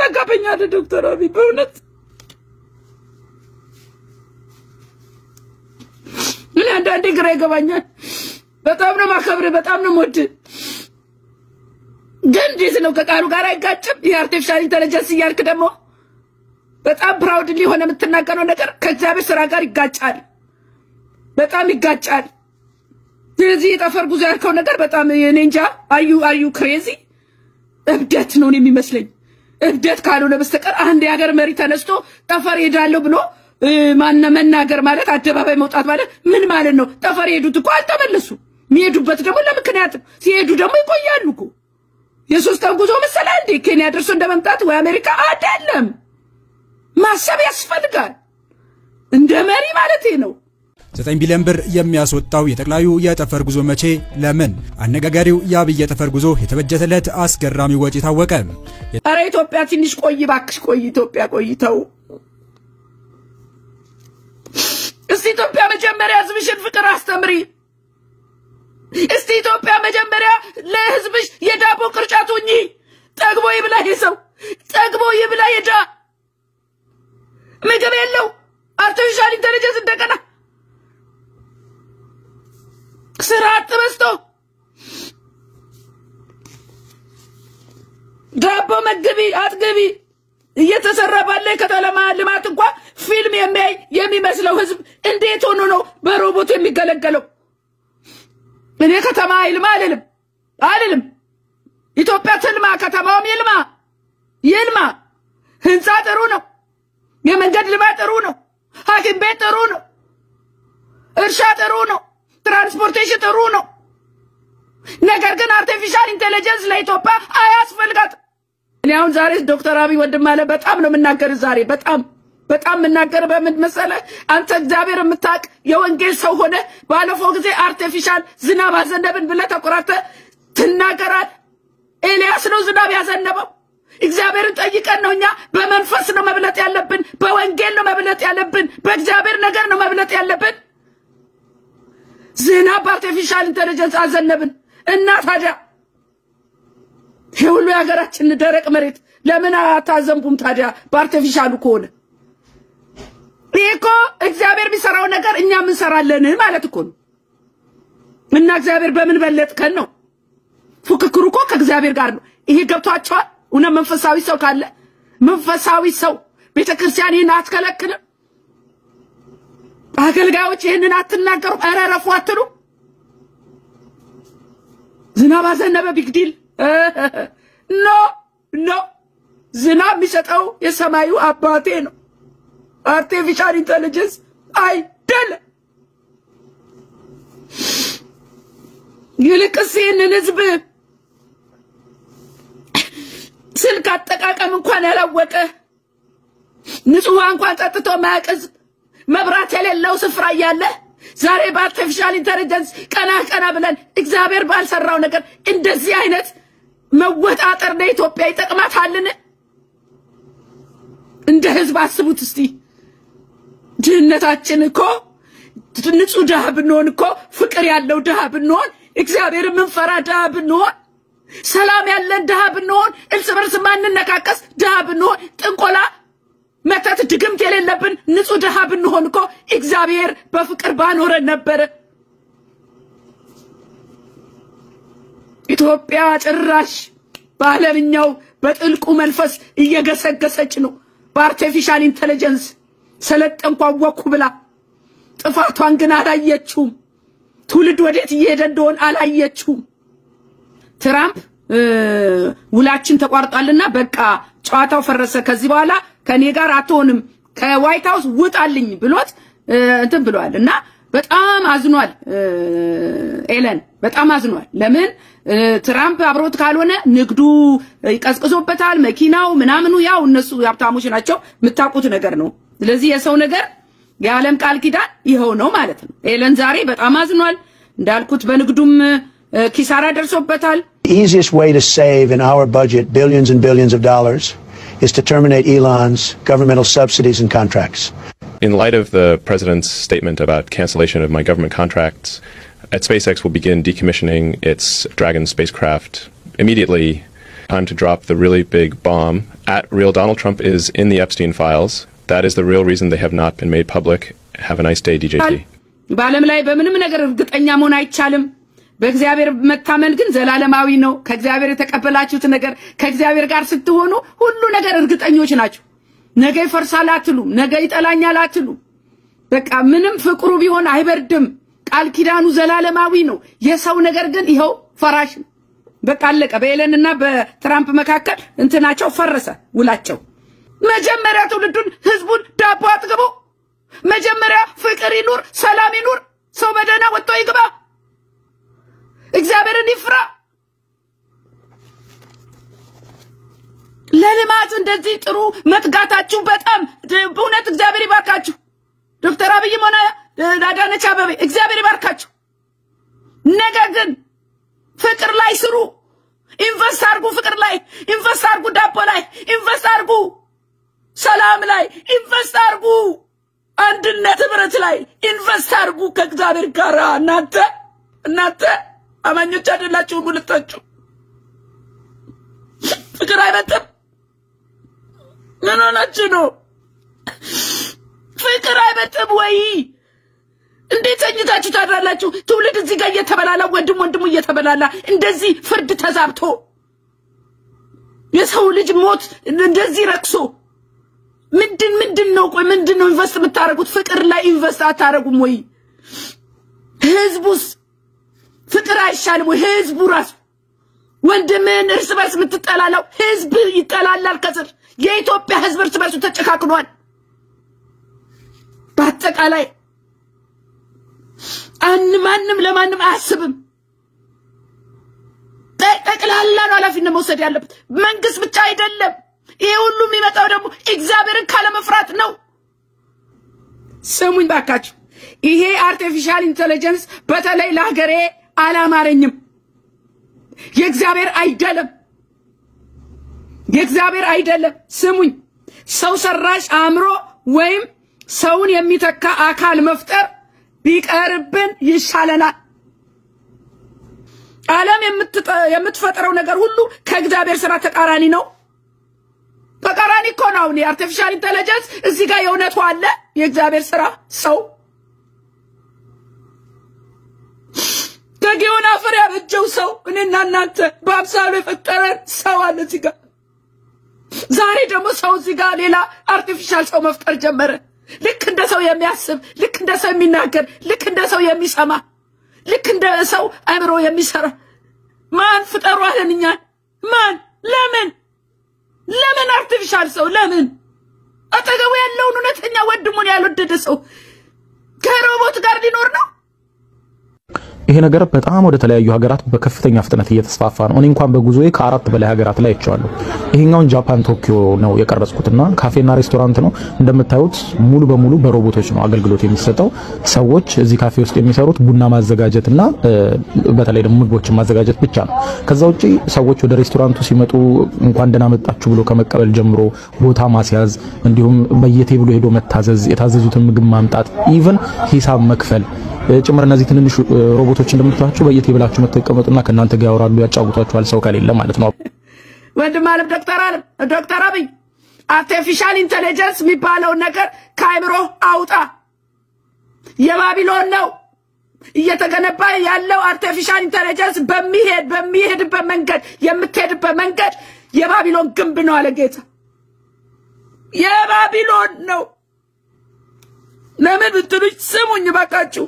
ያጋበኛል ዶክተር አብይ በእውነት ምን አንዳንዴ ግራ ይገባኛል በጣም ነው ማከብር በጣም ነው ሞድ ግን እንዴት ነው ከቃሉ ጋር አይጋጭም የአርቲፊሻል ኢንተለጀንስ ያልክ ደግሞ በጣም ፕራውድሊ ሆነ የምትናገረው ነገር ከእግዚአብሔር ስራ ጋር ይጋጫል በጣም ይጋጫል ስለዚህ የጠፈር ጉዞ ያልከው ነገር በጣም እኔ እንጃ አዩ ክሬዚ እብደት ነው የሚመስለኝ እብደት ካልሆነ በስተቀር አንድ የሀገር መሪ ተነስቶ ጠፈር ሄዳለሁ ብሎ መናገር ማለት አደባባይ መውጣት ማለት ምን ማለት ነው ጠፈር ሄዱት እኮ አልተመለሱ የሚሄዱበት ደግሞ ለምክንያት ሲሄዱ ደግሞ ይቆያሉ እኮ የሶስት ቀን ጉዞ መሰለህ እንዴ ኬንያ ደርሶ እንደመምጣት ወይ አሜሪካ አይደለም ማሰብ ያስፈልጋል እንደ መሪ ማለት ነው 9 ቢሊዮን ብር የሚያስወጣው የጠቅላዩ የጠፈር ጉዞ መቼ ለምን አነጋጋሪው የአብይ የጠፈር ጉዞ የተበጀተለት አስገራሚ ወጪ ታወቀ አረ ኢትዮጵያ ትንሽ ቆይ ባክሽ ቆይ ኢትዮጵያ ቆይተው እስቲ ኢትዮጵያ መጀመሪያ ህዝብሽን ፍቅር አስተምሪ እስቲ ኢትዮጵያ መጀመሪያ ለህዝብሽ የዳቦ ቅርጫቱኝ ጠግቦ ይብላ ይሰው ጠግቦ ይብላ ይዳ ምግብ የለው አርቲፊሻል ኢንተለጀንስ እንደገና ስራ አጥበስቶ ዳቦ መግቢ አጥግቢ እየተሰራ ባለ ከተለማ ልማት እንኳን ፊልም የሚመስለው ህዝብ እንዴት ሆኖ ነው በሮቦት የሚገለገለው እኔ ከተማ ይልማ አይደለም ኢትዮጵያ ትልማ ከተማውም ይልማ ህንጻ ጥሩ ነው የመንገድ ልማት ጥሩ ነው ሐኪም ቤት ጥሩ ነው እርሻ ጥሩ ነው ትራንስፖርቴሽን ጥሩ ነው ነገር ግን አርቲፊሻል ኢንተለጀንስ ለኢትዮጵያ አያስፈልጋት እኔ አሁን ዛሬ ዶክተር አብይ ወንድማለ በጣም ነው መናገር ዛሬ በጣም መናገር በምን መሰለ አንተ እግዚአብሔር የምታቅ የወንጌል ሰው ሆነ ባለፈው ጊዜ አርቲፊሻል ዝናብ አዘነበን ብለ ተቆራተ ትናገራል ኤልያስ ነው ዝናብ ያዘነበው እግዚአብሔርን ጠይቀን ነውኛ በመንፈስ ነው መብለጥ ያለብን በወንጌል ነው መብለጥ ያለብን በእግዚአብሔር ነገር ነው መብለጥ ያለብን ዝናብ አርቲፊሻል ኢንተለጀንስ አዘነበን እና ታዲያ ሁሉ ያገራችን ደረቅ መሬት ለምን አታዘንቡም ታዲያ በአርቲፊሻሉ ከሆነ ይሄኮ እግዚአብሔር ቢሰራው ነገር እኛ ምን ሰራለን ማለት እኮ ነው እና እግዚአብሔር በምን በለጥከን ነው ፉክክሩ እኮ ከእግዚአብሔር ጋር ነው ይሄ ገብቷቸዋል እና መንፈሳዊ ሰው ካለ መንፈሳዊ ሰው ቤተክርስቲያን ይሄን አትከለክልም አገልጋዮች ይሄንን አትናገሩ አረረፉ አትሉ ዝናብ አዘነበ ቢግዲል ኖ ዝናብ የሚሰጠው የሰማዩ አባቴ ነው አርቲፊሻል ኢንተለጀንስ አይደለም ይልቅስ ይህንን ህዝብ ስልክ አጠቃቀም እንኳን ያላወቀ ንጹህ እንኳን ጠጥቶ ማያቀዝ መብራት የሌለው ስፍራ ያለ ዛሬ በአርቲፊሻል ኢንተለጀንስ ቀና ብለን እግዚአብሔር ባልሰራው ነገር እንደዚህ አይነት መወጣጠር ለኢትዮጵያ ይጠቅማታልን እንደ ህዝብ አስቡት እስቲ ድህነታችን እኮ ንጹህ ድሃ ብንሆን እኮ ፍቅር ያለው ድሃ ብንሆን እግዚአብሔር ምንፈራ ድሃ ብንሆን ሰላም ያለን ድሃ ብንሆን እርስ በርስ ማንነካከስ ድሃ ብንሆን ጥንቆላ መተት ድግምት የሌለብን ንጹህ ድሃ ብንሆን እኮ እግዚአብሔር በፍቅር ባኖረን ነበር ኢትዮጵያ ጭራሽ ባለምኛው በጥልቁ መንፈስ እየገሰገሰች ነው በአርቲፊሻል ኢንተለጀንስ ሰለጠንኳ ወኩ ብላ ጥፋቷን ግን አላየችውም ትውልድ ወዴት እየሄደ እንደሆነ አላየችውም ትራምፕ ውላችን ተቋርጧልና በቃ ጨዋታው ፈረሰ ከዚህ በኋላ ከኔ ጋር አትሆንም ከዋይት ሃውስ ውጣልኝ ብሎት እንትን ብሏልና በጣም አዝኗል ኤለን በጣም አዝኗል ለምን ትራምፕ አብሮት ካልሆነ ንግዱ ይቀዝቅዞበታል መኪናው ምናምኑ ያው እነሱ ያብታሞች ናቸው ምታቁት ነገር ነው ስለዚህ የሰው ነገር የዓለም ቃል ኪዳን ይሄው ነው ማለት ነው ኤለን ዛሬ በጣም አዝኗል እንዳልኩት በንግዱም ኪሳራ ደርሶበታል The easiest way to save in our budget billions and billions of dollars is to terminate Elon's governmental subsidies and contracts. In light of the president's statement about cancellation of my government contracts, SpaceX will begin decommissioning its Dragon spacecraft immediately. time to drop the really big bomb. @real Donald Trump is in the Epstein files. That is the real reason they have not been made public. Have a nice day, DJT. በዓለም ላይ በምንም ነገር እርግጠኛ መሆን አይቻልም። በእግዚአብሔር መታመን ግን ዘላለማዊ ነው። ከእግዚአብሔር የተቀበላችሁት ነገር ከእግዚአብሔር ጋር ስትሆኑ ሁሉ ነገር እርግጠኞች ናችሁ። ነገ ይፈርሳል አትሉም፣ ነገ ይጠላኛል አትሉም። በቃ ምንም ፍቅሩ ቢሆን አይበርድም። ቃል ኪዳኑ ዘላለማዊ ነው። የሰው ነገር ግን ይሄው ፈራሽ በቃ አለቀ። በኤለንና በትራምፕ መካከል እንትናቸው ፈረሰ ውላቸው። መጀመሪያ ትውልዱን ህዝቡን ዳቦ አጥግቦ መጀመሪያ ፍቅር ይኑር፣ ሰላም ይኑር፣ ሰው በደህና ወጥቶ ይግባ፣ እግዚአብሔርን ይፍራ። ለልማት እንደዚህ ጥሩ መትጋታችሁ በጣም በእውነት እግዚአብሔር ይባርካችሁ። ዶክተር አብይም ሆነ አዳነች አቤቤ እግዚአብሔር ይባርካችሁ። ነገር ግን ፍቅር ላይ ስሩ፣ ኢንቨስት አርጉ፣ ፍቅር ላይ ኢንቨስት አርጉ፣ ዳቦ ላይ ኢንቨስት አርጉ፣ ሰላም ላይ ኢንቨስት አርጉ፣ አንድነት ህብረት ላይ ኢንቨስት አርጉ ከእግዚአብሔር ጋር። እናንተ አማኞች አይደላችሁም ሁለታችሁ። ፍቅር አይበጥም። ምን ሆናችሁ ነው? ፍቅር አይበጥም ወይ? እንዴት ተኝታችሁ ታድራላችሁ? ትውልድ እዚህ ጋር እየተበላላ ወንድሙ እየተበላላ እንደዚህ ፍርድ ተዛብቶ የሰው ልጅ ሞት እንደዚህ ረክሶ ምንድነው? ቆይ ምንድነው ኢንቨስት የምታረጉት? ፍቅር ላይ ኢንቨስት አታረጉም ወይ? ህዝቡስ ፍቅር አይሻልም ወይ? ህዝቡ ራሱ ወንድምን እርስ በርስ የምትጠላላው ህዝብ ይጠላላል ከስር። የኢትዮጵያ ህዝብ እርስ በርሱ ተጨካክኗል። በአጠቃላይ ማንም ለማንም አያስብም። ጠቅላላ ነው ኃላፊነት መውሰድ ያለበት መንግስት ብቻ አይደለም። ይሄ ሁሉ የሚመጣው ደግሞ እግዚአብሔርን ካለመፍራት ነው። ስሙኝ ባካችሁ፣ ይሄ አርቲፊሻል ኢንተለጀንስ በተለይ ለሀገሬ አላማረኝም። የእግዚአብሔር አይደለም። ስሙኝ፣ ሰው ሰራሽ አእምሮ ወይም ሰውን የሚተካ አካል መፍጠር ቢቀርብን ይሻለናል። ዓለም የምትፈጥረው ነገር ሁሉ ከእግዚአብሔር ሥራ ተቃራኒ ነው። ተቃራኒ እኮ ነው። የአርቲፊሻል ኢንተለጀንስ እዚህ ጋር የእውነቱ አለ፣ የእግዚአብሔር ሥራ ሰው ከጊዮን አፈር ያበጀው ሰው እኔና እናንተ በአምሳሉ የፈጠረን ሰው አለ እዚህ ጋር። ዛሬ ደግሞ ሰው እዚህ ጋር ሌላ አርቲፊሻል ሰው መፍጠር ጀመረ። ልክ እንደ ሰው የሚያስብ፣ ልክ እንደ ሰው የሚናገር፣ ልክ እንደ ሰው የሚሰማ፣ ልክ እንደ ሰው አእምሮ የሚሰራ ማን ፍጠሩ አለን እኛን? ማን? ለምን አርቲፊሻል ሰው? ለምን አጠገቡ ያለውን እውነተኛ ወንድሙን ያልወደደ ሰው ከሮቦት ጋር ሊኖር ነው? ይሄ ነገር በጣም ወደ ተለያዩ ሀገራት በከፍተኛ ፍጥነት እየተስፋፋ ነው። እኔ እንኳን በጉዞዬ ከ4 በላይ ሀገራት ላይ አይቻለሁ። ይሄኛውን ጃፓን ቶኪዮ ነው የቀረጽኩትና ካፌና ሬስቶራንት ነው። እንደምታዩት ሙሉ በሙሉ በሮቦቶች ነው አገልግሎት የሚሰጠው። ሰዎች እዚህ ካፌ ውስጥ የሚሰሩት ቡና ማዘጋጀትና በተለይ ደግሞ ምግቦችን ማዘጋጀት ብቻ ነው። ከዛ ውጪ ሰዎች ወደ ሬስቶራንቱ ሲመጡ እንኳን ደህና መጣችሁ ብሎ ከመቀበል ጀምሮ ቦታ ማስያዝ፣ እንዲሁም በየቴብሉ ሄዶ መታዘዝ፣ የታዘዙትን ምግብ ማምጣት፣ ኢቭን ሂሳብ መክፈል ጭምር እነዚህ ትንንሽ ሮቦቶች እንደምታዩቸው በየቴብላችሁ መተቀመጡና ከናንተ ጋር ያወራሉ፣ ያጫውቷቸዋል ሰው ከሌለ ማለት ነው። ወንድም አለም ዶክተር አብይ አርቲፊሻል ኢንተለጀንስ የሚባለው ነገር ከአይምሮ አውጣ። የባቢሎን ነው እየተገነባ ያለው አርቲፊሻል ኢንተለጀንስ በሚሄድበት መንገድ የምትሄድበት መንገድ የባቢሎን ግንብ ነው አለ ጌታ። የባቢሎን ነው። ለምን ብትሉኝ ስሙኝ ባካችሁ፣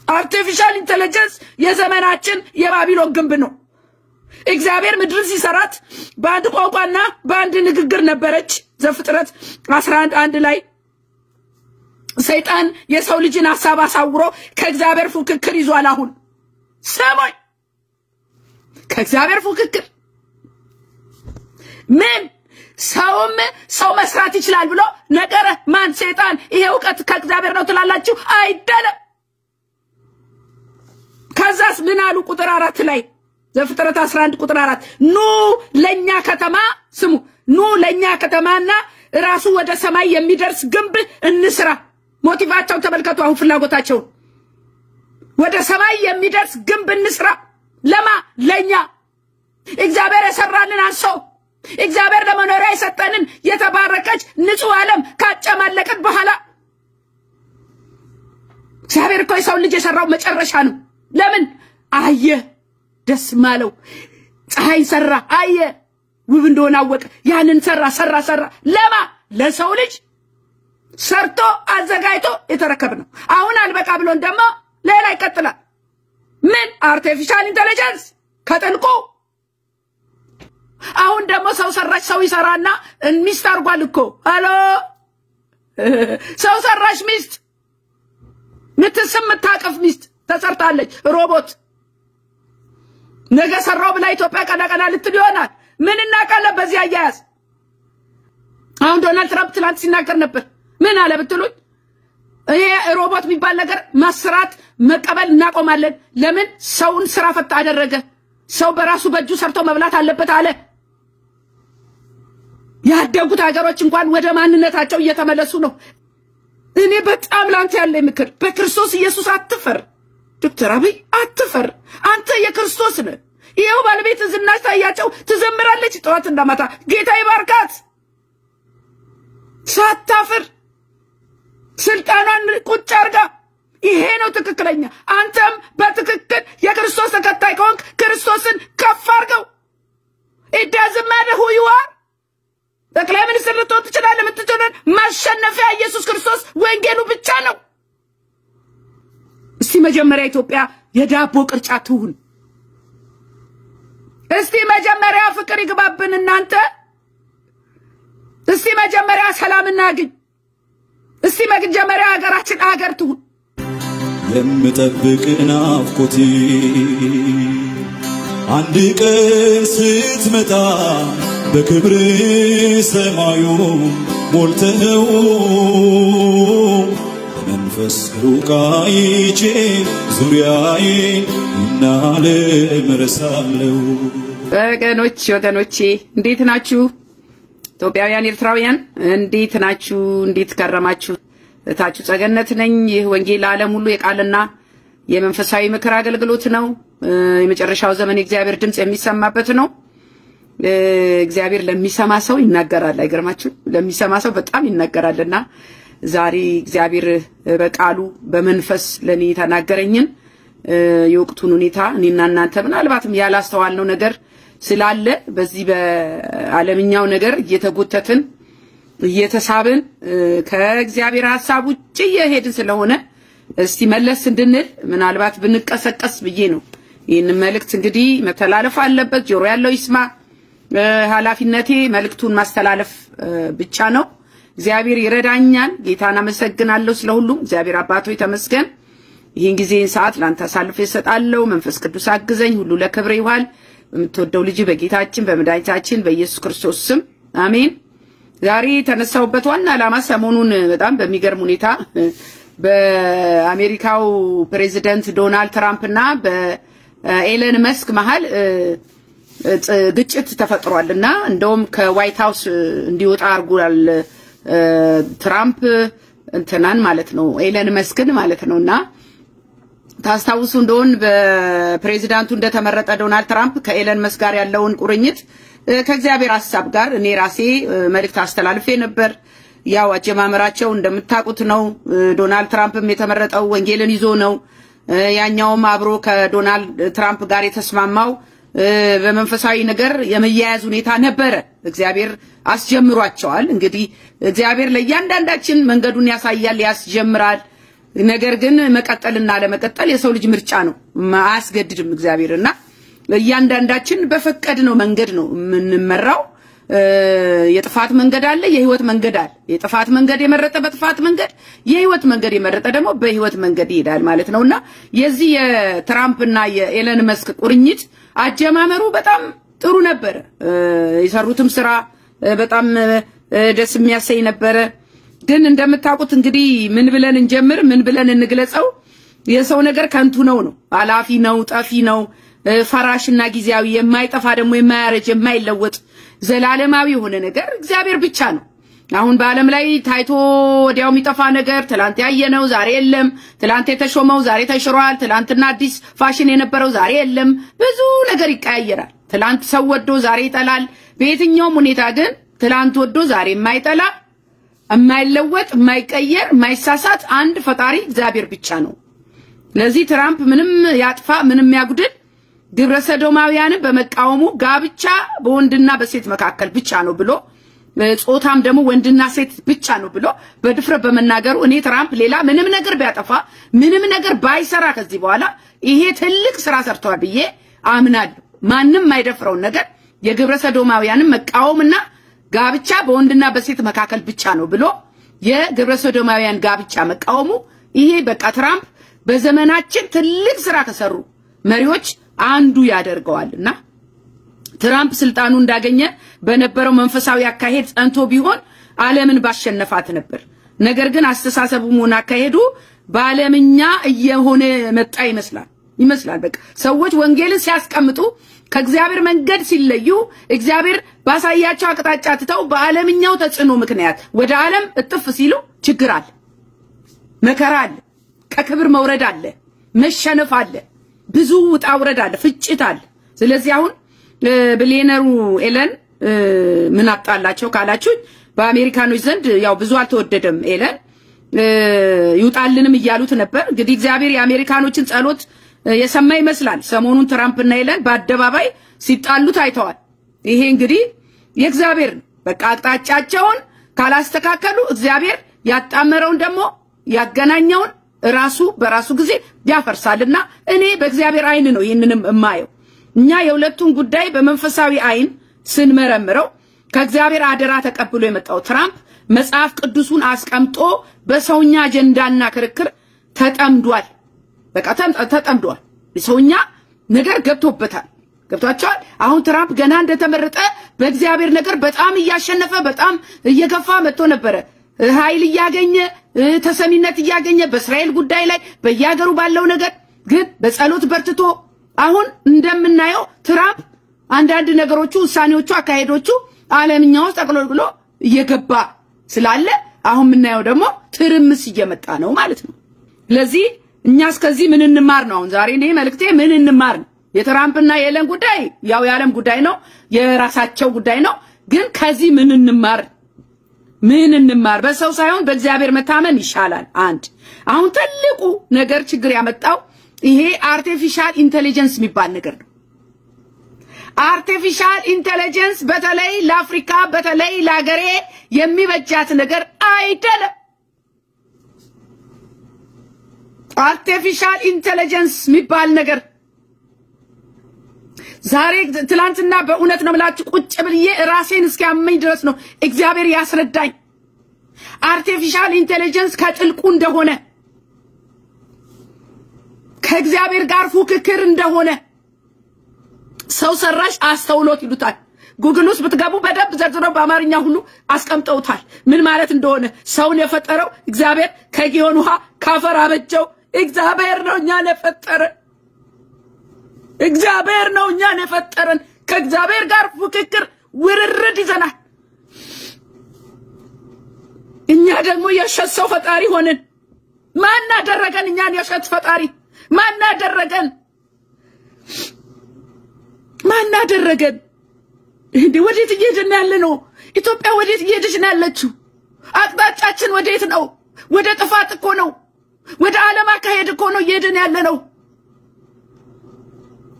አርቲፊሻል ኢንተለጀንስ የዘመናችን የባቢሎን ግንብ ነው። እግዚአብሔር ምድርን ሲሰራት በአንድ ቋንቋና በአንድ ንግግር ነበረች። ዘፍጥረት 11:1 ላይ ሰይጣን የሰው ልጅን ሐሳብ አሳውሮ ከእግዚአብሔር ፉክክር ይዟል። አሁን ሰሞን ከእግዚአብሔር ፉክክር ምን ሰው መስራት ይችላል ብሎ ነገረ ማን? ሰይጣን። ይሄ ዕውቀት ከእግዚአብሔር ነው ትላላችሁ? አይደለም። ከዛስ ምን አሉ? ቁጥር 4 ላይ ዘፍጥረት 11 ቁጥር 4 ኑ ለኛ ከተማ፣ ስሙ፣ ኑ ለኛ ከተማና ራሱ ወደ ሰማይ የሚደርስ ግንብ እንስራ። ሞቲቫቸው ተመልከቱ። አሁን ፍላጎታቸው ወደ ሰማይ የሚደርስ ግንብ እንስራ። ለማ? ለኛ። እግዚአብሔር የሰራልን አንሶ እግዚአብሔር ለመኖሪያ የሰጠንን የተባረከች ንጹህ ዓለም ካጨማለቀን በኋላ እግዚአብሔር እኮ የሰው ልጅ የሰራው መጨረሻ ነው። ለምን አየ ደስ ማለው ፀሐይ ሰራ አየ ውብ እንደሆነ አወቀ። ያንን ሰራ ለማ ለሰው ልጅ ሰርቶ አዘጋጅቶ የተረከበ ነው። አሁን አልበቃ ብሎን ደግሞ ሌላ ይቀጥላል። ምን አርቲፊሻል ኢንተለጀንስ ከጥልቁ አሁን ደግሞ ሰው ሰራሽ ሰው ይሰራና ሚስት አርጓል እኮ አሎ ሰው ሰራሽ ሚስት ምትስም ታቀፍ ሚስት ተሰርታለች ሮቦት ነገ ሰራው ብላ ኢትዮጵያ ቀላቀላ ልትል ይሆናል። ምን እናቃለ በዚህ አያያዝ። አሁን ዶናልድ ትራምፕ ትላንት ሲናገር ነበር። ምን አለ ብትሉኝ ይሄ ሮቦት የሚባል ነገር መስራት መቀበል እናቆማለን። ለምን ሰውን ስራ ፈታ አደረገ። ሰው በራሱ በእጁ ሰርቶ መብላት አለበት አለ። ያደጉት ሀገሮች እንኳን ወደ ማንነታቸው እየተመለሱ ነው። እኔ በጣም ላንተ ያለ ምክር በክርስቶስ ኢየሱስ አትፈር። ዶክተር አብይ አትፈር። አንተ የክርስቶስ ነህ። ይሄው ባለቤት ዝናሽ ታያቸው ትዘምራለች ጠዋትና ማታ። ጌታ ይባርካት። ሳታፍር ስልጣኗን ቁጭ አርጋ ይሄ ነው ትክክለኛ። አንተም በትክክል የክርስቶስ ተከታይ ከሆንክ ክርስቶስን ከፍ አርገው። it doesn't matter who you are። ጠቅላይ ሚኒስትር ልትሆን ትችላለህ። የምትችለው ማሸነፊያ ኢየሱስ ክርስቶስ ወንጌሉ ብቻ ነው። እስቲ መጀመሪያ ኢትዮጵያ የዳቦ ቅርጫት ትሁን። እስቲ መጀመሪያ ፍቅር ይግባብን እናንተ። እስቲ መጀመሪያ ሰላም እናግኝ። እስቲ መጀመሪያ ሀገራችን ሀገር ትሁን። የምጠብቅ ናፍቆቴ አንድ ቀን ስትመጣ በክብር ሰማዩ ሞልተው መንፈስ ሩቃይቼ ዙሪያዬ እናለ መረሳለው። ወገኖቼ እንዴት ናችሁ? ኢትዮጵያውያን ኤርትራውያን እንዴት ናችሁ? እንዴት ከረማችሁ? ታችሁ ጸገነት ነኝ። ይህ ወንጌል ዓለም ሁሉ የቃልና የመንፈሳዊ ምክር አገልግሎት ነው። የመጨረሻው ዘመን እግዚአብሔር ድምጽ የሚሰማበት ነው። እግዚአብሔር ለሚሰማ ሰው ይናገራል። አይገርማችሁ? ለሚሰማ ሰው በጣም ይናገራልና ዛሬ እግዚአብሔር በቃሉ በመንፈስ ለኔ ተናገረኝን የወቅቱን ሁኔታ እኔና እናንተ ምናልባትም ያላስተዋልነው ነገር ስላለ በዚህ በዓለምኛው ነገር እየተጎተትን እየተሳብን ከእግዚአብሔር ሐሳብ ውጪ የሄድን ስለሆነ እስቲ መለስ እንድንል ምናልባት ብንቀሰቀስ ብዬ ነው። ይህን መልእክት እንግዲህ መተላለፍ አለበት። ጆሮ ያለው ይስማ። ኃላፊነቴ መልእክቱን ማስተላለፍ ብቻ ነው። እግዚአብሔር ይረዳኛል። ጌታን አመሰግናለሁ ስለሁሉም። እግዚአብሔር አባቶ ተመስገን። ይህን ጊዜን ሰዓት ላንተ አሳልፌ እሰጣለሁ። መንፈስ ቅዱስ አግዘኝ። ሁሉ ለክብር ይዋል። በምትወደው ልጅ በጌታችን በመድኃኒታችን በኢየሱስ ክርስቶስ ስም አሜን። ዛሬ ተነሳውበት ዋና ዓላማ ሰሞኑን በጣም በሚገርም ሁኔታ በአሜሪካው ፕሬዚደንት ዶናልድ ትራምፕና በኤለን መስክ መሃል ግጭት ተፈጥሯልና እንደውም ከዋይት ሃውስ እንዲወጣ አርጓል ትራምፕ እንትናን ማለት ነው ኤለን መስክን ማለት ነውና ታስታውሱ እንደሆነ በፕሬዚዳንቱ እንደተመረጠ ዶናልድ ትራምፕ ከኤለን መስክ ጋር ያለውን ቁርኝት ከእግዚአብሔር ሐሳብ ጋር እኔ ራሴ መልእክት አስተላልፌ ነበር። ያው አጀማመራቸው እንደምታውቁት ነው። ዶናልድ ትራምፕም የተመረጠው ወንጌልን ይዞ ነው። ያኛውም አብሮ ከዶናልድ ትራምፕ ጋር የተስማማው በመንፈሳዊ ነገር የመያያዝ ሁኔታ ነበረ። እግዚአብሔር አስጀምሯቸዋል። እንግዲህ እግዚአብሔር ለእያንዳንዳችን መንገዱን ያሳያል፣ ያስጀምራል። ነገር ግን መቀጠልና ለመቀጠል የሰው ልጅ ምርጫ ነው። አያስገድድም እግዚአብሔርና ለእያንዳንዳችን በፈቀድነው መንገድ ነው የምንመራው። የጥፋት መንገድ አለ፣ የህይወት መንገድ አለ። የጥፋት መንገድ የመረጠ በጥፋት መንገድ፣ የህይወት መንገድ የመረጠ ደግሞ በህይወት መንገድ ይሄዳል ማለት ነውና የዚህ የትራምፕና የኤለን መስክ ቁርኝት አጀማመሩ በጣም ጥሩ ነበር። የሰሩትም ስራ በጣም ደስ የሚያሰኝ ነበር። ግን እንደምታውቁት እንግዲህ ምን ብለን እንጀምር፣ ምን ብለን እንግለጸው? የሰው ነገር ከንቱ ነው፣ አላፊ ነው፣ ጠፊ ነው፣ ፈራሽና ጊዜያዊ፣ የማይጠፋ ደግሞ የማያረጅ የማይለወጥ ዘላለማዊ የሆነ ነገር እግዚአብሔር ብቻ ነው። አሁን በአለም ላይ ታይቶ ወዲያው የሚጠፋ ነገር ትላንት ያየነው ዛሬ የለም። ትላንት የተሾመው ዛሬ ተሽሯል። ትላንትና አዲስ ፋሽን የነበረው ዛሬ የለም። ብዙ ነገር ይቀያየራል። ትላንት ሰው ወዶ ዛሬ ይጠላል በየትኛውም ሁኔታ ግን ትላንት ወዶ ዛሬ የማይጠላ የማይለወጥ የማይቀየር የማይሳሳት አንድ ፈጣሪ እግዚአብሔር ብቻ ነው ለዚህ ትራምፕ ምንም ያጥፋ ምንም ያጉድል ግብረ ሰዶማውያንን በመቃወሙ ጋብቻ በወንድና በሴት መካከል ብቻ ነው ብሎ ጾታም ደግሞ ወንድና ሴት ብቻ ነው ብሎ በድፍረት በመናገሩ እኔ ትራምፕ ሌላ ምንም ነገር ቢያጠፋ ምንም ነገር ባይሰራ ከዚህ በኋላ ይሄ ትልቅ ስራ ሰርቷል ብዬ አምናለሁ ማንንም ማይደፍረው ነገር የግብረ ሰዶማውያንን መቃወምና ጋብቻ በወንድና በሴት መካከል ብቻ ነው ብሎ የግብረ ሰዶማውያን ጋብቻ መቃወሙ ይሄ በቃ ትራምፕ በዘመናችን ትልቅ ስራ ከሰሩ መሪዎች አንዱ ያደርገዋልና ትራምፕ ስልጣኑ እንዳገኘ በነበረው መንፈሳዊ አካሄድ ጸንቶ ቢሆን ዓለምን ባሸነፋት ነበር ነገር ግን አስተሳሰቡ ሆነ አካሄዱ በዓለምኛ እየሆነ መጣ ይመስላል በቃ ሰዎች ወንጌልን ሲያስቀምጡ ከእግዚአብሔር መንገድ ሲለዩ እግዚአብሔር ባሳያቸው አቅጣጫ ተተው በዓለምኛው ተጽኖ ምክንያት ወደ ዓለም እጥፍ ሲሉ ችግር አለ መከራ አለ ከክብር መውረድ አለ መሸነፍ አለ ብዙ ውጣ ውረድ አለ ፍጭት አለ ስለዚህ አሁን ቢሊየነሩ ኤለን ምን አጣላቸው ካላችሁ በአሜሪካኖች ዘንድ ያው ብዙ አልተወደደም ኤለን ይውጣልንም ይያሉት ነበር እንግዲህ እግዚአብሔር የአሜሪካኖችን ጸሎት የሰማ ይመስላል ሰሞኑን ትራምፕና ኤለን በአደባባይ ሲጣሉ ታይተዋል ይሄ እንግዲህ የእግዚአብሔር በቃ አቅጣጫቸውን ካላስተካከሉ እግዚአብሔር ያጣመረውን ደግሞ ያገናኘውን ራሱ በራሱ ጊዜ ያፈርሳልና እኔ በእግዚአብሔር አይን ነው ይሄንንም እማየው እኛ የሁለቱን ጉዳይ በመንፈሳዊ አይን ስንመረምረው ከእግዚአብሔር አደራ ተቀብሎ የመጣው ትራምፕ መጽሐፍ ቅዱሱን አስቀምጦ በሰውኛ አጀንዳና ክርክር ተጠምዷል በቃ ተጠምዷል ሰውኛ ነገር ገብቷቸዋል አሁን ትራምፕ ገና እንደተመረጠ በእግዚአብሔር ነገር በጣም እያሸነፈ በጣም እየገፋ መጥቶ ነበር ኃይል ያገኘ ተሰሚነት ያገኘ በእስራኤል ጉዳይ ላይ በያገሩ ባለው ነገር ግን በጸሎት በርትቶ አሁን እንደምናየው ትራምፕ አንዳንድ ነገሮቹ ውሳኔዎቹ አካሄዶቹ ዓለምኛው ተቀለልሎ እየገባ ስላለ አሁን ምናየው ደግሞ ትርምስ እየመጣ ነው ማለት ነው ለዚህ እኛ እስከዚህ ምን እንማር ነው አሁን ዛሬ ነው መልክቴ ምን እንማር ነው የትራምፕና የኤለን ጉዳይ ያው የዓለም ጉዳይ ነው የራሳቸው ጉዳይ ነው ግን ከዚህ ምን እንማር በሰው ሳይሆን በእግዚአብሔር መታመን ይሻላል አንድ አሁን ትልቁ ነገር ችግር ያመጣው ይሄ አርቲፊሻል ኢንተለጀንስ የሚባል ነገር ነው አርቲፊሻል ኢንተለጀንስ በተለይ ለአፍሪካ በተለይ ለሀገሬ የሚበጃት ነገር አይደለም አርቲፊሻል ኢንተለጀንስ የሚባል ነገር ዛሬ ትላንትና በእውነት ነው ማለት ቁጭ ብዬ ራሴን እስኪያመኝ ድረስ ነው እግዚአብሔር ያስረዳኝ አርቲፊሻል ኢንተለጀንስ ከጥልቁ እንደሆነ ከእግዚአብሔር ጋር ፉክክር እንደሆነ ሰው ሰራሽ አስተውሎት ይሉታል ጉግል ውስጥ ብትገቡ በደብ ዘርዝረው በአማርኛ ሁሉ አስቀምጠውታል ምን ማለት እንደሆነ ሰውን የፈጠረው እግዚአብሔር ከጊዮን ውሃ ካፈር አበጀው እግዚአብሔር ነው እኛን የፈጠረን ከእግዚአብሔር ጋር ፉክክር ውርርድ ይዘናል እኛ ደግሞ የሸሰው ፈጣሪ ሆነን ማን አደረገን እኛን የሸት ፈጣሪ ማን አደረገን እንዴ ወዴት እየሄድን ያለነው ኢትዮጵያ ወዴት እየሄደች ነው ያለችው አቅጣጫችን ወዴት ነው ወደ ጥፋት እኮ ነው ወደ ዓለም አካሄድ እኮ ነው እየሄድን ያለነው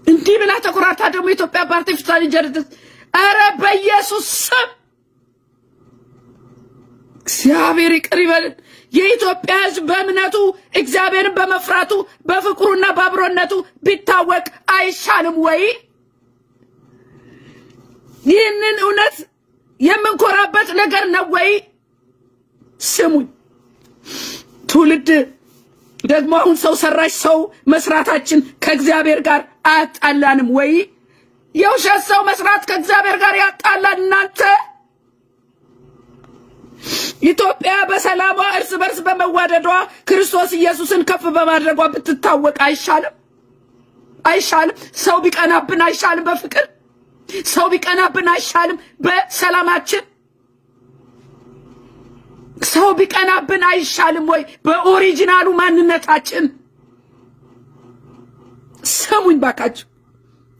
እንዴ ብላ ተቆራታ ደግሞ ኢትዮጵያ በአርቲፊሻል ኢንተለጀንስ አረ በኢየሱስ ስም እግዚአብሔር ይቅር ይበለን የኢትዮጵያ ሕዝብ በእምነቱ እግዚአብሔርን በመፍራቱ በፍቅሩና በአብሮነቱ ቢታወቅ አይሻልም ወይ ይህንን እውነት የምንኮራበት ነገር ነው ወይ ስሙኝ ትውልድ ደግሞ አሁን ሰው ሰራሽ ሰው መስራታችን ከእግዚአብሔር ጋር አጣላንም ወይ የውሸት ሰው መስራት ከእግዚአብሔር ጋር ያጣላል እናንተ ኢትዮጵያ በሰላሟ እርስ በርስ በመዋደዷ ክርስቶስ ኢየሱስን ከፍ በማድረጓ ብትታወቅ አይሻልም ሰው ቢቀናብን አይሻልም በፍቅር ሰው ቢቀናብን አይሻልም በሰላማችን ሰው ቢቀናብን አይሻልም ወይ በኦሪጂናሉ ማንነታችን ስሙኝ ባካችሁ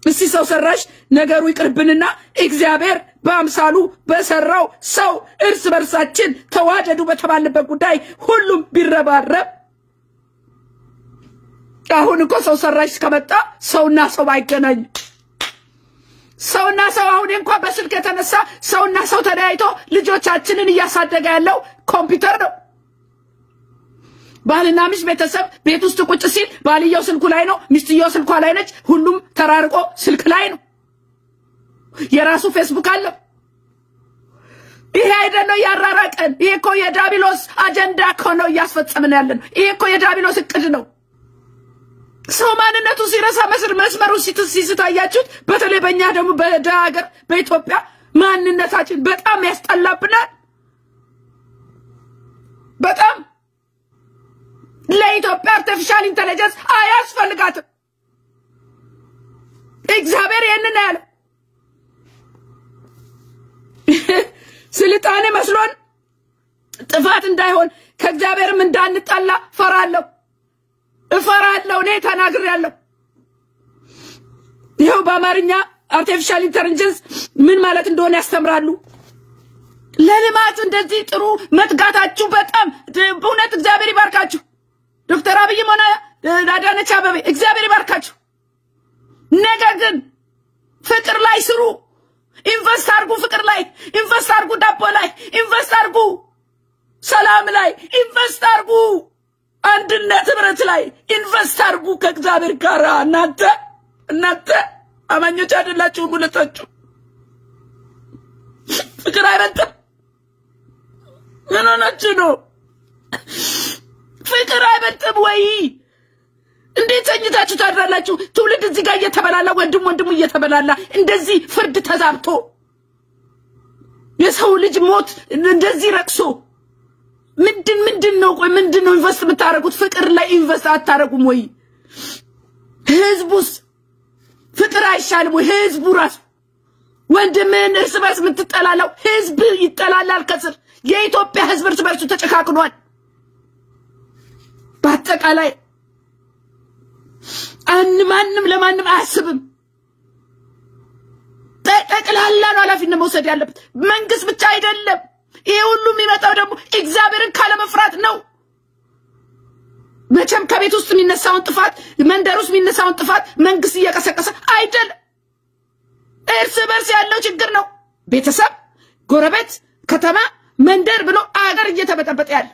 እስቲ ሰው ሰራሽ ነገሩ ይቅርብንና እግዚአብሔር በአምሳሉ በሰራው ሰው እርስ በርሳችን ተዋደዱ በተባለበት ጉዳይ ሁሉም ቢረባረብ አሁን እኮ ሰው ሰራሽ ከመጣ ሰውና ሰው አይገናኝ ሰውና ሰው አሁን እንኳን በስልክ የተነሳ ሰውና ሰው ተለያይቶ ልጆቻችንን እያሳደገ ያለው ኮምፒውተር ነው ባልና ሚስት ቤተሰብ ቤት ውስጥ ቁጭ ሲል ባልየው ስልኩ ላይ ነው ሚስትየው ስልኳ ላይ ነች ሁሉም ተራርቆ ስልክ ላይ ነው የራሱ ፌስቡክ አለ ይሄ አይደለም ያራራቀን ይሄ እኮ የዳቢሎስ አጀንዳ እኮ ነው እያስፈጸምን ያለን ይሄ እኮ የዳቢሎስ እቅድ ነው ሰው ማንነቱ ሲረሳ መስመሩ ሲታያችሁት በተለይ በእኛ ደግሞ በዳገር በኢትዮጵያ ማንነታችን በጣም ያስጠላብናል በጣም ለኢትዮጵያ አርቲፊሻል ኢንተለጀንስ አያስፈልጋትም እግዚአብሔር ይሄንን ያለ ስልጣኔ መስሎን ጥፋት እንዳይሆን ከእግዚአብሔርም እንዳንጣላ እፈራለሁ እኔ ተናግሬያለሁ ይሄው በአማርኛ አርቲፊሻል ኢንተለጀንስ ምን ማለት እንደሆነ ያስተምራሉ ለልማት እንደዚህ ጥሩ መትጋታችሁ በጣም በእውነት እግዚአብሔር ይባርካችሁ ዶክተር አብይ ሞና አዳነች አበቤ እግዚአብሔር ይባርካችሁ ነገር ግን ፍቅር ላይ ስሩ ኢንቨስት አርጉ ፍቅር ላይ ኢንቨስት አርጉ ዳቦ ላይ ኢንቨስት አርጉ ሰላም ላይ ኢንቨስት አርጉ አንድነት ህብረት ላይ ኢንቨስት አርጉ ከእግዚአብሔር ጋር እናንተ አማኞች አይደላችሁ ሁለታችሁ ፍቅር አይበልጥም ምን ሆናችሁ ነው ፍቅር አይበልጥም ወይ እንዴት ተኝታችሁ ታድራላችሁ ትውልድ እዚህ ጋር እየተበላላ ወንድሙ እየተበላላ እንደዚህ ፍርድ ተዛብቶ የሰው ልጅ ሞት እንደዚህ ረክሶ ምንድነው ኢንቨስት የምታረጉት ፍቅር ላይ ኢንቨስት አታረጉም ወይ ህዝቡስ ፍቅር አይሻልም ወይ ህዝቡ ራሱ ወንድምን እርስ በርስ የምትጠላላው ህዝብ ይጠላላል ከስር የኢትዮጵያ ህዝብ እርስ በርሱ ተጨካክኗል በአጠቃላይ ማንም ለማንም አያስብም ጠቅላላ ነው ኃላፊነት መውሰድ ያለበት መንግስት ብቻ አይደለም ይሄ ሁሉ የሚመጣው ደግሞ እግዚአብሔርን ካለመፍራት ነው መቼም ከቤት ውስጥ የሚነሳውን ጥፋት መንደር ውስጥ የሚነሳውን ጥፋት መንግስት እየቀሰቀሰ አይደለም እርስ በርስ ያለው ችግር ነው ቤተሰብ ጎረቤት ከተማ መንደር ብሎ አገር እየተበጠበጠ ያለ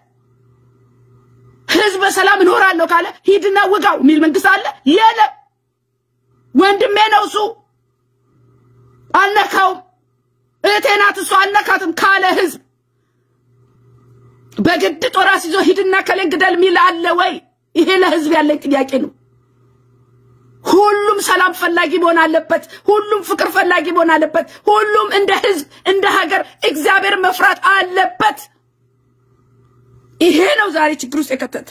ህዝብ በሰላም እኖራለሁ ካለ ሂድና ወጋው ሚል መንግስት አለ የለ ወንድሜ ነው እሱ አነካው እቴናት እሱ አነካትም ካለ ህዝብ በግድ ጦራስ ይዞ ሂድና ከሌን ግደል ሚል አለ ወይ ይሄ ለህዝብ ያለ ጥያቄ ነው ሁሉም ሰላም ፈላጊ መሆን አለበት ሁሉም ፍቅር ፈላጊ መሆን አለበት ሁሉም እንደ ህዝብ እንደ ሀገር እግዚአብሔር መፍራት አለበት ይሄ ነው ዛሬ ችግር ውስጥ የከተተ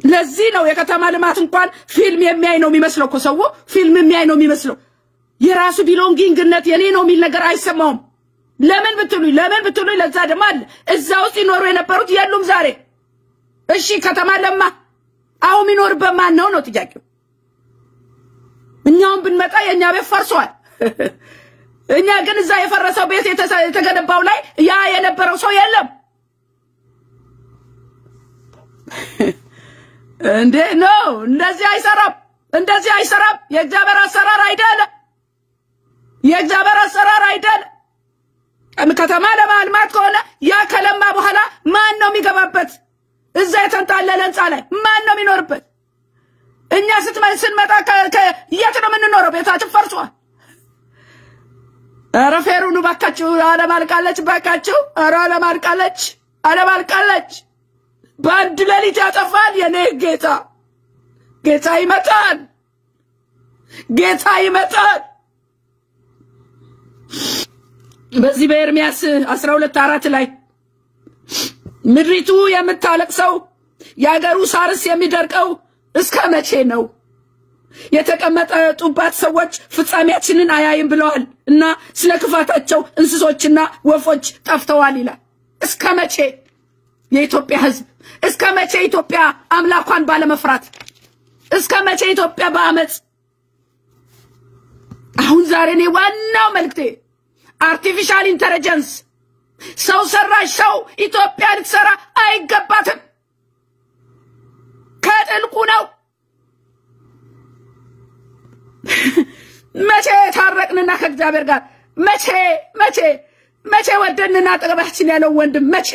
ለዚህ ነው የከተማ ልማት እንኳን ፊልም የሚያይ ነው የሚመስለው እኮ ሰው ፊልም የሚያይ ነው የሚመስለው የራሱ ቢሎንጊንግነት የኔ ነው የሚል ነገር አይሰማውም ለምን ብትሉኝ ለዛ ደግሞ አለ እዛ ውስጥ ይኖሩ የነበሩት የሉም ዛሬ እሺ ከተማ ለማ አሁን ይኖርበት ማን ነው ጥያቄው እኛውን ብንመጣ የኛ ቤት ፈርሷል እኛ ግን እዛ የፈረሰው ቤት የተገነባው ላይ ያ የነበረው ሰው የለም እንዴ ነው እንደዚህ አይሰራም የእግዚአብሔር አሰራር አይደለም ከተማ ለማልማት ከሆነ ያ ከለማ በኋላ ማን ነው የሚገባበት እዛ የተንጣለለ ህንጻ ላይ ማን ነው የሚኖርበት እኛ ስንመጣ የት ነው የምንኖረው ቤታችን ፈርሷል ኧረ ፌሩኑ ባካችሁ አለማልቃለች ባካችሁ ኧረ አለማልቃለች በአንድ ሌሊት ያጠፋል የኔ ጌታ ይመጣል በዚህ በኤርሚያስ 12:4 ላይ ምድሪቱ የምታለቅሰው ያገሩ ሳርስ የሚደርቀው እስከ መቼ ነው የተቀመጡባት ሰዎች ፍጻሜያችንን አያይም ብለዋል እና ስለ ክፋታቸው እንስሶችና ወፎች ጠፍተዋል ይላል እስከ መቼ የኢትዮጵያ ህዝብ እስከ መቼ ኢትዮጵያ አምላኳን ባለመፍራት እስከ መቼ ኢትዮጵያ በአመጽ አሁን ዛሬ ነው ዋናው መልክቴ አርቲፊሻል ኢንተለጀንስ ሰው ሰራሽ ሰው ኢትዮጵያ ልትሰራ አይገባትም ከጥልቁ ነው መቼ ታረቅንና ከእግዚአብሔር ጋር መቼ ወደንና አጠገባችን ያለው ወንድም መቼ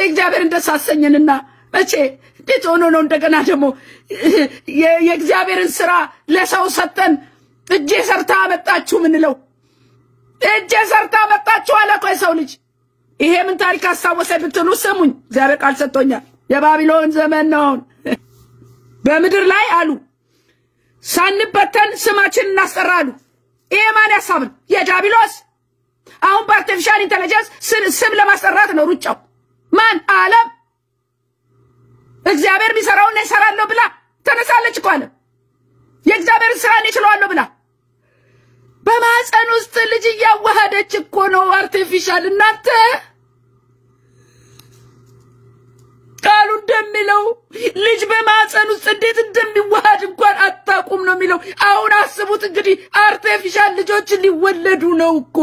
እግዚአብሔር እንደሳሰኝንና መቼ እንዴት ሆኖ ነው እንደገና ደግሞ የእግዚአብሔርን ስራ ለሰው ሰጠን እጄ ሰርታ መጣችሁ ምንለው እጄ ሰርታ መጣችሁ አለ እኮ የሰው ልጅ ይሄ ምን ታሪክ አሳወሰ ብትሉ ስሙኝ እግዚአብሔር ቃል ሰጥቶኛል የባቢሎን ዘመን ነው በምድር ላይ አሉ ሳንበተን ስማችን እናስጠራሉ ይሄ ማን ያሳብን የዳቢሎስ አሁን በአርቲፊሻል ኢንተለጀንስ ስም ለማስጠራት ነው ሩጫው ማን ዓለም እግዚአብሔር ቢሰራውን ይሰራልው ብላ ተነሳለች እኮ አለ የእግዚአብሔር ስራ ይችላልው ብላ በማህፀን ውስጥ ልጅ ያዋሃደች እኮ ነው አርቲፊሻል እናንተ ቃሉ እንደሚለው ልጅ በማህፀን ውስጥ እንዴት እንደሚዋሃድ እንኳን አታቁም ነው የሚለው አሁን አስቡት እንግዲህ አርቲፊሻል ልጆች ሊወለዱ ነው እኮ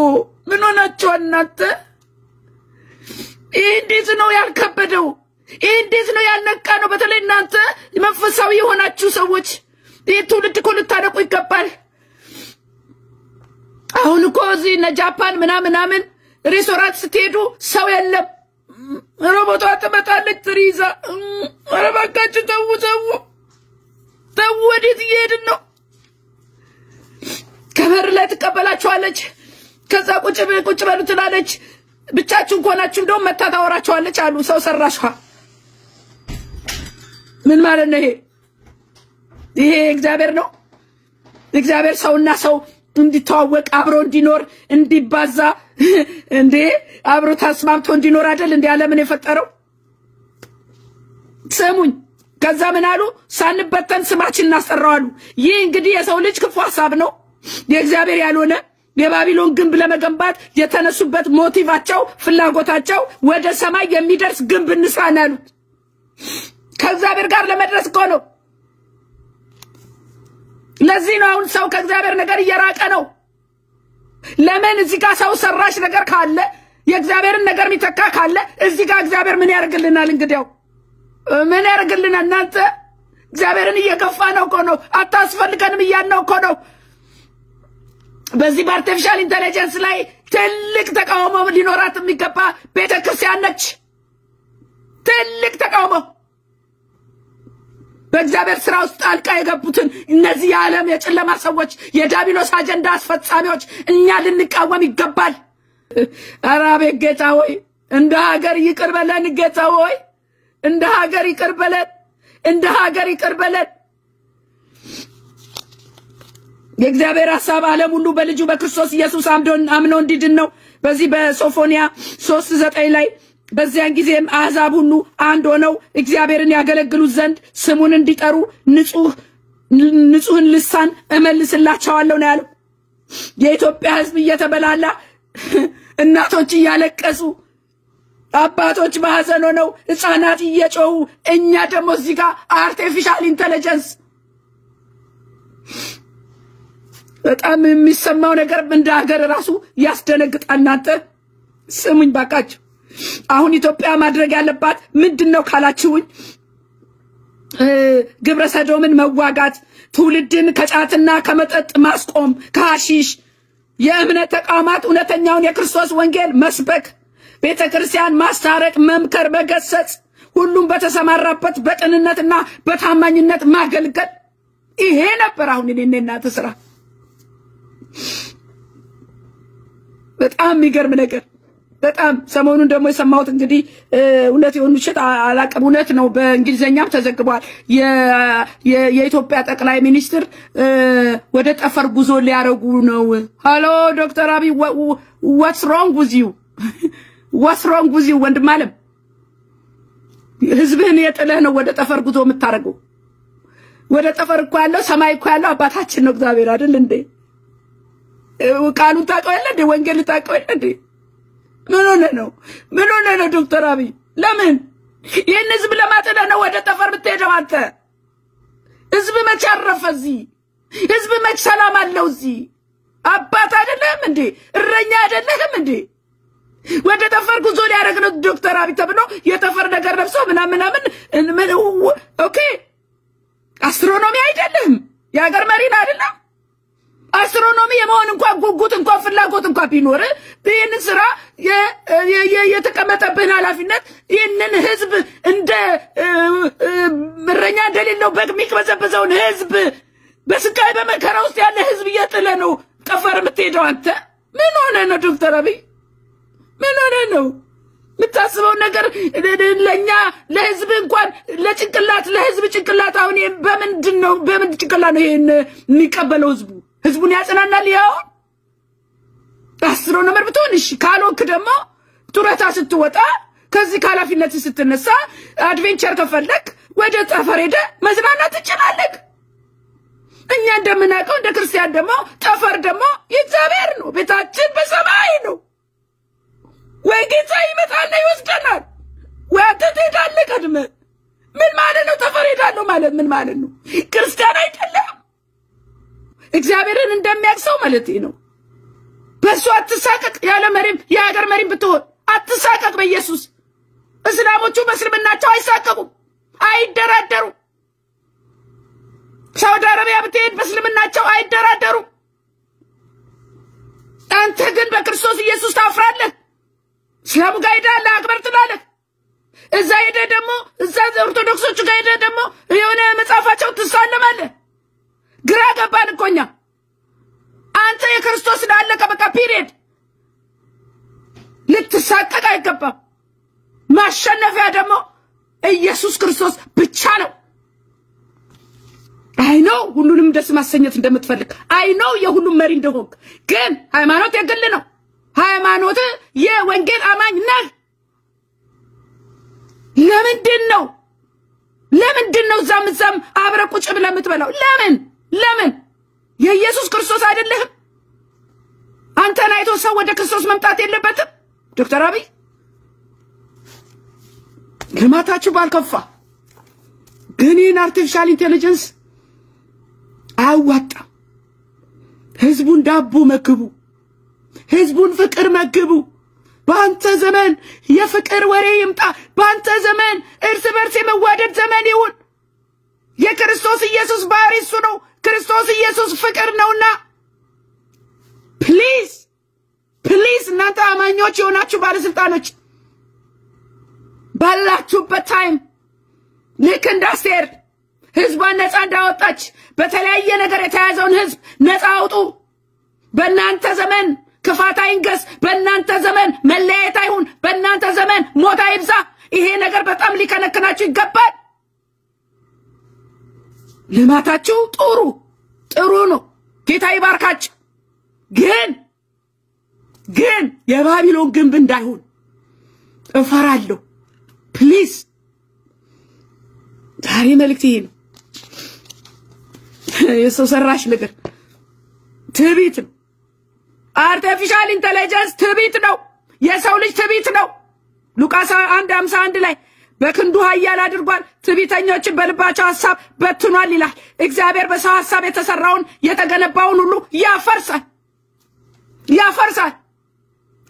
ምን ሆናችሁ እናንተ እንዴት ነው ያልከበደው እንዴት ነው ያልነቃ ነው በተለይ እናንተ መንፈሳዊ የሆናችሁ ሰዎች ትውልድ እኮ ልታደቁ ይገባል አሁን እኮ እዚህ ጃፓን ምናምን ሬስቶራንት ስትሄዱ ሰው የለም ሮቦቷ ትመጣለች ትሪዛ አረባካችሁ ተው ወዴት እየሄድን ነው ከበር ላይ ትቀበላችኋለች ከዛ ቁጭ በሉ ትላለች ብቻችሁን ከሆናችሁ እንደውም መታ ታወራችኋለች አሉ ሰው ሰራሽዋ ምን ማለት ነው ይሄ እግዚአብሔር ነው እግዚአብሔር ሰውና ሰው እንዲተዋወቅ አብሮ እንዲኖር እንዲባዛ እንዴ አብሮ ተስማምቶ እንዲኖር አይደል እንዴ ዓለምን የፈጠረው ስሙኝ ከዛ ምን አሉ ሳንበተን ስማችን እናስጠራዋሉ ይህ እንግዲህ የሰው ልጅ ክፉ ሐሳብ ነው የእግዚአብሔር ያልሆነ የባቢሎን ግንብ ለመገንባት የተነሱበት ሞቲቫቸው ፍላጎታቸው ወደ ሰማይ የሚደርስ ግንብ እንስራና ያሉት ከእግዚአብሔር ጋር ለመድረስ እኮ ነው ለዚህ ነው አሁን ሰው ከእግዚአብሔር ነገር እየራቀ ነው ለምን እዚህ ጋር ሰው ሰራሽ ነገር ካለ የእግዚአብሔርን ነገር የሚተካ ካለ እዚህ ጋር እግዚአብሔር ምን ያርግልናል እንግዲያው ምን ያርግልናል እናንተ እግዚአብሔርን እየገፋ ነው እኮ ነው አታስፈልገንም እያልነው እኮ ነው በዚህ በአርቲፊሻል ኢንተለጀንስ ላይ ትልቅ ተቃውሞ ሊኖራት የሚገባ ቤተክርስቲያን ነች ትልቅ ተቃውሞ በእግዚአብሔር ስራ ውስጥ ጣልቃ የገቡትን እነዚህ የዓለም የጨለማ ሰዎች የዳቢሎስ አጀንዳ አስፈጻሚዎች እኛ ልንቃወም ይገባል አራቤ ጌታ ሆይ እንደ ሀገር ይቅር በለን ጌታ ሆይ እንደ ሀገር ይቅር በለን የእግዚአብሔር ሐሳብ ዓለም ሁሉ በልጁ በክርስቶስ ኢየሱስ አምኖ እንዲድን ነው በዚህ በሶፎንያ 3:9 ላይ በዚያን ጊዜም አሕዛብ ሁሉ አንድ ሆነው እግዚአብሔርን ያገለግሉት ዘንድ ስሙን እንዲጠሩ ንጹህን ልሳን እመልስላቸዋለሁ ነው ያለው የኢትዮጵያ ሕዝብ እየተበላላ እናቶች እያለቀሱ አባቶች በሐዘን ሆነው ሕፃናት እየጮሁ እኛ ደግሞ እዚህ ጋር አርቲፊሻል ኢንተለጀንስ በጣም የሚሰማው ነገር እንደ ሀገር ራሱ ያስደነግጣል እናንተ ስሙኝ ባካችሁ አሁን ኢትዮጵያ ማድረግ ያለባት ምንድነው ካላችሁኝ ግብረ ሰዶምን መዋጋት ትውልድን ከጫትና ከመጠጥ ማስቆም ከሐሺሽ የእምነት ተቋማት እውነተኛውን የክርስቶስ ወንጌል መስበክ ቤተክርስቲያን ማስታረቅ መምከር መገሰጽ ሁሉም በተሰማራበት በቅንነትና በታማኝነት ማገልገል ይሄ ነበር አሁን እኔና እናንተ ስራ በጣም የሚገርም ነገር በጣም ሰሞኑን ደግሞ የሰማሁት እንግዲህ እውነት የሆኑ ሽት አላቀም እውነት ነው በእንግሊዘኛም ተዘግቧል የኢትዮጵያ ጠቅላይ ሚኒስትር ወደ ጠፈር ጉዞ ሊያረጉ ነው ሃሎ ዶክተር አብይ what's wrong with you ወንድም አለም ህዝብህን የጥለህ ነው ወደ ጠፈር ጉዞ የምታረገው ወደ ጠፈር እኮ ያለው ሰማይ እኮ ያለው አባታችን ነው እግዚአብሔር አይደል እንዴ ቃሉን ታውቀው የለ እንዴ ወንጌል ታውቀው የለ እንዴ ምን ሆነ ነው ዶክተር አብይ ለምን ይሄን ህዝብ ለማጥለህ ነው ወደ ጠፈር ብትሄደው አንተ ህዝብ መቻረፈ እዚህ ህዝብ መች ሰላም አለው? እዚህ አባት አይደለም እንዴ? እረኛ አይደለም እንዴ? ወደ ጠፈር ጉዞ ሊያደርግ ነው ዶክተር አብይ ተብሎ የጠፈር ነገር ለብሶ ምናምን ኦኬ አስትሮኖሚ አይደለም? የሀገር መሪና አይደለም? አስትሮኖሚ የመሆን እንኳን ጉጉት እንኳን ፍላጎት እንኳን ቢኖር ይህንን ስራ የተቀመጠብህን ኃላፊነት ይህንን ህዝብ እንደ እረኛ እንደሌለው በግ የሚቅበዘበዘውን ህዝብ በስቃይ በመከራ ውስጥ ያለ ህዝብ እየጥለ ነው ጠፈር የምትሄደው አንተ? ምን ሆነ ነው ዶክተር አብይ? ምን ሆነ ነው የምታስበው ነገር? ለኛ ለህዝብ እንኳን ለጭንቅላት ለህዝብ ጭንቅላት አሁን በምን ጭንቅላት ነው ይሄን የሚቀበለው? ህዝቡን ያጽናናል? ያው አስትሮኖመር ብትሆን እሺ፣ ካልሆንክ ደግሞ ጡረታ ስትወጣ ከዚህ ኃላፊነት ስትነሳ አድቬንቸር ከፈለክ ወደ ጠፈር ሄደ መዝናናት ትችላለህ። እኛ እንደምናውቀው እንደ ክርስቲያን ደግሞ ጠፈር ደግሞ የእግዚአብሔር ነው፣ ቤታችን በሰማይ ነው። ወይ ጌታ ይመጣና ይወስደናል፣ ወይ አንተ ትሄዳለህ ቀድመህ። ምን ማለት ነው ጠፈር ሄዳለሁ ማለት? ምን ማለት ነው? ክርስቲያን አይደለም። እግዚአብሔርን እንደሚያክሰው ማለት ነው። በሱ አትሳቀቅ። ያለ መሪም የሀገር መሪም ብትሆን አትሳቀቅ በኢየሱስ። እስላሞቹ በእስልምናቸው አይሳቀቁም፣ አይደራደሩም። ሳውዲ አረቢያ ብትሄድ በእስልምናቸው አይደራደሩም። አንተ ግን በክርስቶስ ኢየሱስ ታፍራለህ። እስላሙ ጋር ሄደህ አላህ አክበር ትላለህ። እዛ ሄደህ ደግሞ እዛ ኦርቶዶክሶቹ ጋር ሄደህ ደግሞ የሆነ መጽሐፋቸው ትሳለማለህ። ግራ ገባን እኮ እኛ። አንተ የክርስቶስ ላለቀ በቃ ፒሪየድ። ልትሳቀቅ አይገባም። ማሸነፊያ ደግሞ ኢየሱስ ክርስቶስ ብቻ ነው። አይ ነው ሁሉንም ደስ ማሰኘት እንደምትፈልግ፣ አይ ነው የሁሉም መሪ እንደሆንክ። ግን ሃይማኖት የግል ነው። ሃይማኖት የወንጌል አማኝ ነህ። ለምንድን ነው ዛም አብረ ቁጭ ብለህ የምትበላው? ለምን የኢየሱስ ክርስቶስ አይደለህም? አንተን አይቶ ሰው ወደ ክርስቶስ መምጣት የለበትም? ዶክተር አብይ ልማታችሁ ባልከፋ፣ ግን ይህን አርቲፊሻል ኢንቴሊጀንስ አያዋጣም። ህዝቡን ዳቦ መግቡ፣ ህዝቡን ፍቅር መግቡ። በአንተ ዘመን የፍቅር ወሬ ይምጣ። በአንተ ዘመን እርስ በርስ የመዋደድ ዘመን ይሁን። የክርስቶስ ኢየሱስ ባህሪ እሱ ነው። ክርስቶስ ኢየሱስ ፍቅር ነውና ፕሊዝ እናንተ አማኞች የሆናችሁ ባለስልጣኖች ባላችሁበት ታይም ልክ እንደ አስቴር ህዝቧን ነፃ እንዳወጣች በተለያየ ነገር የተያዘውን ህዝብ ነፃ አውጡ። በእናንተ ዘመን ክፋት አይንገስ። በእናንተ ዘመን መለያየት አይሁን። በእናንተ ዘመን ሞት አይብዛ። ይሄ ነገር በጣም ሊከነክናችሁ ይገባል። ልማታችሁ ጥሩ ነው። ጌታ ይባርካችሁ። ግን የባቢሎን ግንብ እንዳይሆን እፈራለሁ። ፕሊዝ ዛሬ መልእክት ይሄ ነው። የሰው ሰራሽ ነገር ትዕቢት ነው። አርቲፊሻል ኢንተለጀንስ ትዕቢት ነው። የሰው ልጅ ትዕቢት ነው። ሉቃስ 1:51 ላይ በክንዱ ኃያል አድርጓል፣ ትዕቢተኞችን በልባቸው ሐሳብ በትኗል ይላል። እግዚአብሔር በሰው ሐሳብ የተሰራውን የተገነባውን ሁሉ ያፈርሳል።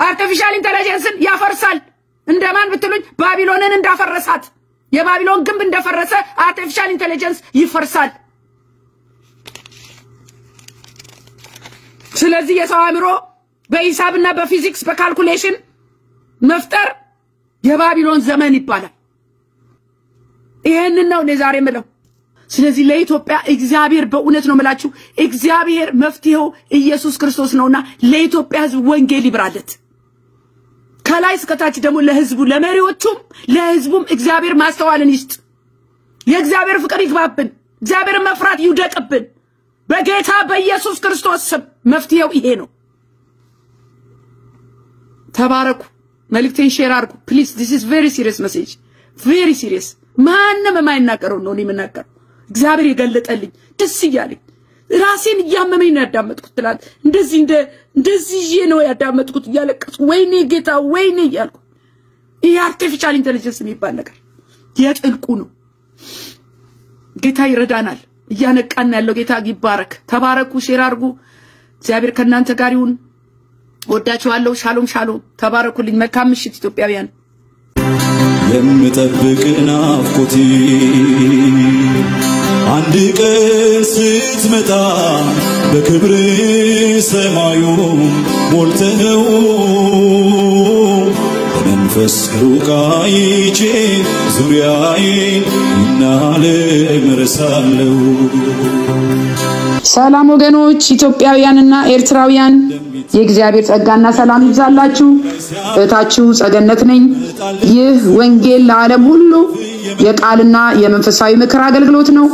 አርቲፊሻል ኢንተለጀንስን ያፈርሳል። እንደማን ብትሉኝ ባቢሎንን እንዳፈረሳት፣ የባቢሎን ግንብ እንደፈረሰ አርቲፊሻል ኢንተለጀንስ ይፈርሳል። ስለዚህ የሰው አእምሮ በሂሳብና በፊዚክስ በካልኩሌሽን መፍጠር የባቢሎን ዘመን ይባላል። ይሄንን ነው ዛሬ የምለው። ስለዚህ ለኢትዮጵያ እግዚአብሔር በእውነት ነው የምላችሁ፣ እግዚአብሔር መፍትሄው ኢየሱስ ክርስቶስ ነውና ለኢትዮጵያ ሕዝብ ወንጌል ይብራለት። ከላይ እስከታች ደግሞ ለሕዝቡ ለመሪዎቹም ለሕዝቡም እግዚአብሔር ማስተዋልን ይስጥ። የእግዚአብሔር ፍቅር ይግባብን። እግዚአብሔርን መፍራት ይውደቅብን። በጌታ በኢየሱስ ክርስቶስ ስም መፍትሄው ይሄ ነው። ተባረኩ። መልእክቴን ሼር አድርጉ ፕሊዝ። this is very serious message, very serious። ማንንም የማይናገረው ነው የምናገረው። እግዚአብሔር የገለጠልኝ ደስ ይያለኝ። ራሴን እያመመኝ ነው ያዳመጥኩት። ትላንት እንደዚህ ነው ያዳመጥኩት እያለቀስኩ ወይኔ ጌታ ወይኔ እያልኩ። ይሄ አርቲፊሻል ኢንተለጀንስ የሚባል ነገር የጥልቁ ነው። ጌታ ይረዳናል። እያነቃን ያለው ጌታ ይባረክ። ተባረኩ። ሼር አድርጉ። እግዚአብሔር ከእናንተ ጋር ይሁን። ወዳችኋለሁ። ሻሎም ሻሎም። ተባረኩልኝ። መልካም ምሽት ኢትዮጵያውያን። የምጠብቅ ናፍቆቴ አንድ ቀን ስትመጣ በክብር ሰማዩ ሞልተኸው በመንፈስ ሩቅ አይቼ ዙሪያዬን እናለም ረሳለሁ። ሰላም ወገኖች ኢትዮጵያውያንና ኤርትራውያን የእግዚአብሔር ጸጋና ሰላም ይብዛላችሁ። እህታችሁ ጸገነት ነኝ። ይህ ወንጌል ለዓለም ሁሉ የቃልና የመንፈሳዊ ምክር አገልግሎት ነው።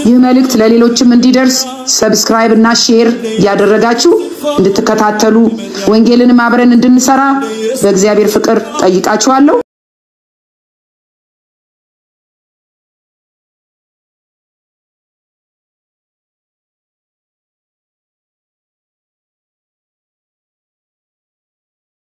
ይህ መልእክት ለሌሎችም እንዲደርስ ሰብስክራይብ እና ሼር ያደረጋችሁ እንድትከታተሉ ወንጌልን አብረን እንድንሰራ በእግዚአብሔር ፍቅር ጠይቃችኋለሁ።